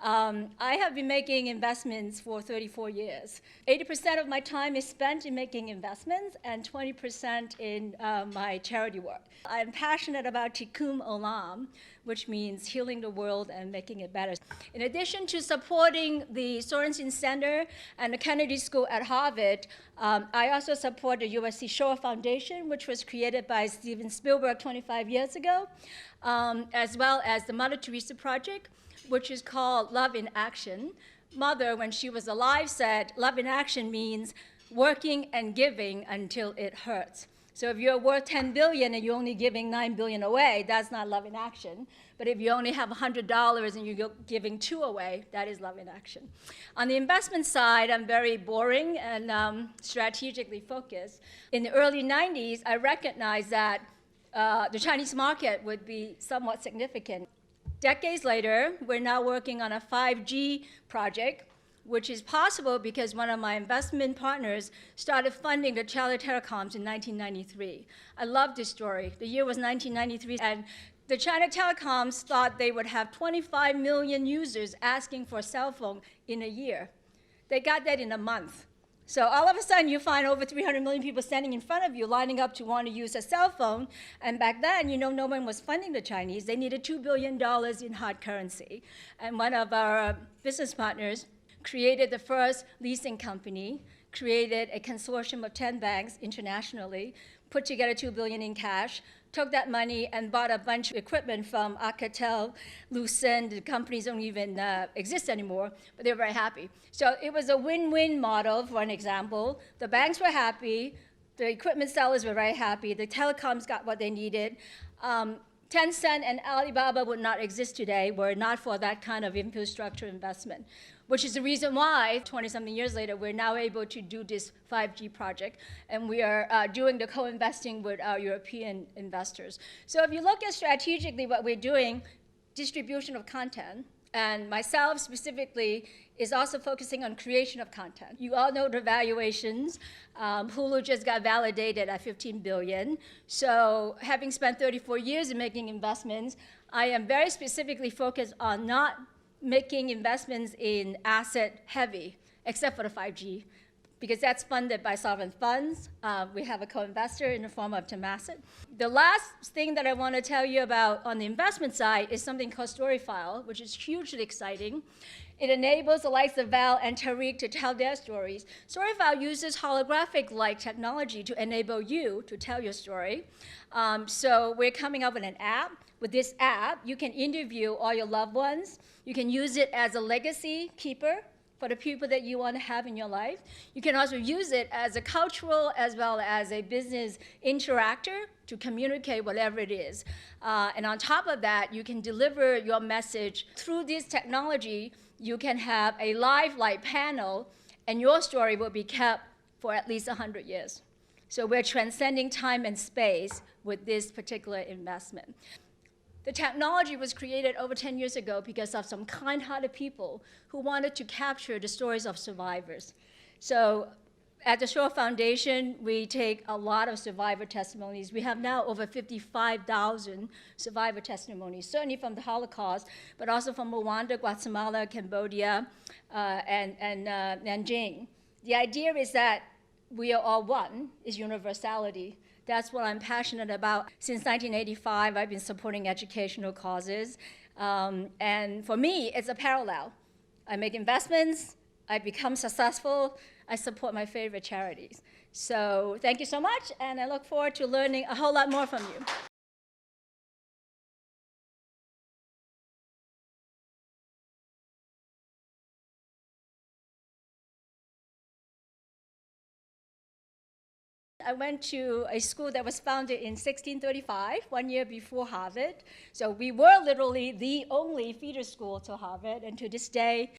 I have been making investments for 34 years. 80% of my time is spent in making investments and 20% in my charity work. I'm passionate about Tikkun Olam, which means healing the world and making it better. In addition to supporting the Sorensen Center and the Kennedy School at Harvard, I also support the USC Shoah Foundation, which was created by Steven Spielberg 25 years ago, as well as the Mother Teresa Project, which is called Love in Action. Mother, when she was alive, said love in action means working and giving until it hurts. So if you're worth 10 billion and you're only giving 9 billion away, that's not love in action. But if you only have $100 and you're giving 2 away, that is love in action. On the investment side, I'm very boring and strategically focused. In the early 90s, I recognized that the Chinese market would be somewhat significant. Decades later, we're now working on a 5G project, which is possible because one of my investment partners started funding the China Telecoms in 1993. I love this story. The year was 1993, and the China Telecoms thought they would have 25 million users asking for a cell phone in a year. They got that in a month. So all of a sudden, you find over 300 million people standing in front of you, lining up to want to use a cell phone. And back then, no one was funding the Chinese. They needed $2 billion in hard currency. And one of our business partners created the first leasing company, created a consortium of 10 banks internationally, put together $2 billion in cash, took that money and bought a bunch of equipment from Alcatel, Lucent. The companies don't even exist anymore, but they were very happy. So it was a win-win model, for an example. The banks were happy, the equipment sellers were very happy, the telecoms got what they needed. Tencent and Alibaba would not exist today were it not for that kind of infrastructure investment, which is the reason why 20-something years later, we're now able to do this 5G project, and we are doing the co-investing with our European investors. So if you look at strategically what we're doing, distribution of content, and myself specifically is also focusing on creation of content. You all know the valuations. Hulu just got validated at $15 billion. So having spent 34 years in making investments, I am very specifically focused on not making investments in asset heavy, except for the 5G, because that's funded by sovereign funds. We have a co-investor in the form of Temasek. The last thing that I want to tell you about on the investment side is something called Storyfile, which is hugely exciting. It enables the likes of Val and Tariq to tell their stories. Storyfile uses holographic-like technology to enable you to tell your story. So we're coming up with an app. With this app, you can interview all your loved ones. You can use it as a legacy keeper for the people that you want to have in your life. You can also use it as a cultural as well as a business interactor to communicate whatever it is. And on top of that, you can deliver your message through this technology. You can have a live light panel, and your story will be kept for at least 100 years. So we're transcending time and space with this particular investment. The technology was created over 10 years ago because of some kind-hearted people who wanted to capture the stories of survivors. So at the Shoah Foundation, we take a lot of survivor testimonies. We have now over 55,000 survivor testimonies, certainly from the Holocaust, but also from Rwanda, Guatemala, Cambodia, and Nanjing. The idea is that we are all one, is universality. That's what I'm passionate about. Since 1985, I've been supporting educational causes. And for me, it's a parallel. I make investments, I become successful, I support my favorite charities. So thank you so much, and I look forward to learning a whole lot more from you. I went to a school that was founded in 1635, 1 year before Harvard. So we were literally the only feeder school to Harvard, and to this day,